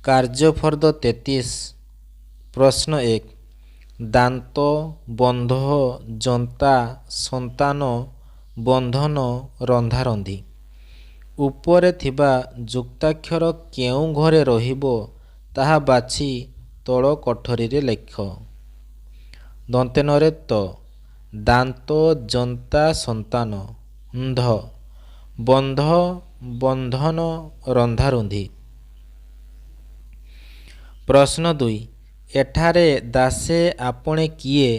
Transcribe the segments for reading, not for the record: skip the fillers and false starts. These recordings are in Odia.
କାର୍ଯ୍ୟଫର୍ଦ୍ଦ 33। ପ୍ରଶ୍ନ 1। ଦାନ୍ତ, ବନ୍ଧ, ଜନ୍ତା, ସନ୍ତାନ, ବନ୍ଧନ, ରନ୍ଧାରନ୍ଧି। ଉପରେ ଥିବା ଯୁକ୍ତାକ୍ଷର କେଉଁ ଘରେ ରହିବ ତାହା ବାଛି ତଳ କୋଠରୀରେ ଲେଖ। ଦନ୍ତେନରେ ତ। ଦାନ୍ତ, ଜନ୍ତା, ସନ୍ତାନ। ନ୍ଧ, ବନ୍ଧ, ବନ୍ଧନ, ରନ୍ଧାରୁନ୍ଧି। ପ୍ରଶ୍ନ 2। ଏଠାରେ ଦାସେ ଆପଣେ କିଏ?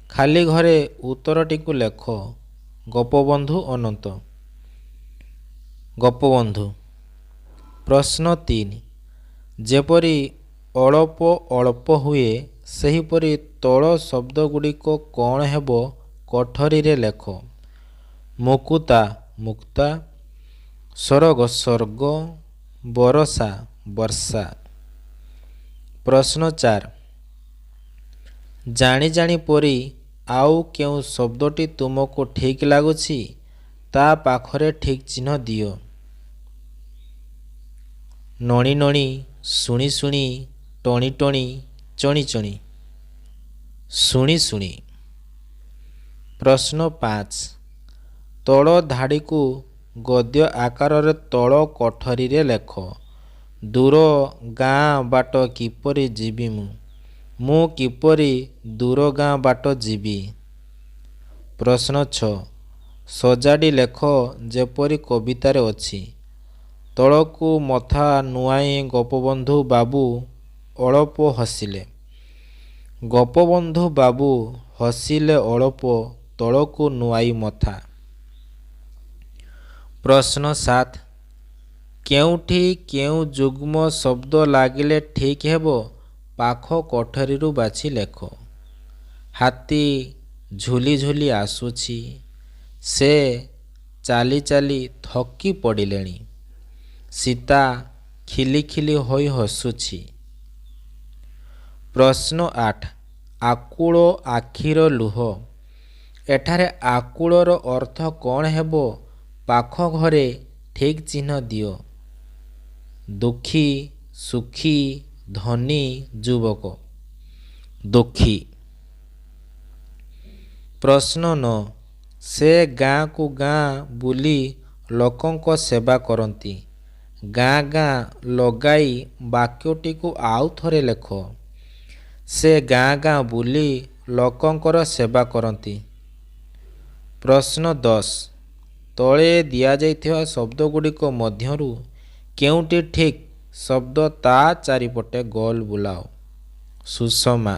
ଖାଲି ଘରେ ଉତ୍ତରଟିକୁ ଲେଖ। ଗୋପବନ୍ଧୁ ଅନନ୍ତ। ଗୋପବନ୍ଧୁ। ପ୍ରଶ୍ନ 3। ଯେପରି ଅଳପ ଅଳ୍ପ ହୁଏ ସେହିପରି ତଳ ଶବ୍ଦଗୁଡ଼ିକ କ'ଣ ହେବ କୋଠରୀରେ ଲେଖ। ମୁକୁତା ମୁକ୍ତା, ସରଗ ସ୍ୱର୍ଗ, ବରଷା ବର୍ଷା। ପ୍ରଶ୍ନ 4। ଜାଣି ଜାଣି ପରି ଆଉ କେଉଁ ଶବ୍ଦଟି ତୁମକୁ ଠିକ୍ ଲାଗୁଛି ତା ପାଖରେ ଠିକ୍ ଚିହ୍ନ ଦିଅ। ନଣି ନଣି, ଶୁଣି ଶୁଣି, ଟଣି ଟଣି, ଚଣି ଚଣି। ଶୁଣି ଶୁଣି। ପ୍ରଶ୍ନ 5। ତଳ ଧାଡ଼ିକୁ ଗଦ୍ୟ ଆକାରରେ ତଳ କୋଠରୀରେ ଲେଖ। ଦୂର ଗାଁ ବାଟ କିପରି ଯିବି ମୁଁ କିପରି ଦୂର ଗାଁ ବାଟ ଯିବି। ପ୍ରଶ୍ନ 6। ସଜାଡ଼ି ଲେଖ ଯେପରି କବିତାରେ ଅଛି। ତଳକୁ ମଥା ନୁଆଁଇ ଗୋପବନ୍ଧୁ ବାବୁ ଅଳପ ହସିଲେ। ଗୋପବନ୍ଧୁ ବାବୁ ହସିଲେ ଅଳପ ତଳକୁ ନୁଆଁଇ ମଥା। ପ୍ରଶ୍ନ 7। କେଉଁଠି କେଉଁ ଯୁଗ୍ମ ଶବ୍ଦ ଲାଗିଲେ ଠିକ୍ ହେବ ପାଖ କୋଠରୀରୁ ବାଛି ଲେଖ। ହାତୀ ଝୁଲି ଝୁଲି ଆସୁଛି, ସେ ଚାଲି ଚାଲି ଥକି ପଡ଼ିଲେଣି। ସୀତା ଖିଲି ଖିଲି ହୋଇ ହସୁଛି। ପ୍ରଶ୍ନ 8। ଆକୁଳ ଆଖିର ଲୁହ। ଏଠାରେ ଆକୁଳର ଅର୍ଥ କ'ଣ ହେବ ପାଖ ଘରେ ଠିକ୍ ଚିହ୍ନ ଦିଅ। ଦୁଃଖୀ, ସୁଖୀ, ଧନୀ, ଯୁବକ। ଦୁଃଖୀ। ପ୍ରଶ୍ନ 9। ସେ ଗାଁକୁ ଗାଁ ବୁଲି ଲୋକଙ୍କ ସେବା କରନ୍ତି। ଗାଁ ଗାଁ ଲଗାଇ ବାକ୍ୟଟିକୁ ଆଉ ଥରେ ଲେଖ। ସେ ଗାଁ ଗାଁ ବୁଲି ଲୋକଙ୍କର ସେବା କରନ୍ତି। ପ୍ରଶ୍ନ 10। ତଳେ ଦିଆଯାଇଥିବା ଶବ୍ଦଗୁଡ଼ିକ ମଧ୍ୟରୁ କେଉଁଟି ଠିକ୍ ଶବ୍ଦ ତା ଚାରିପଟେ ଗୋଲ ବୁଲାଅ। ସୁଷମା।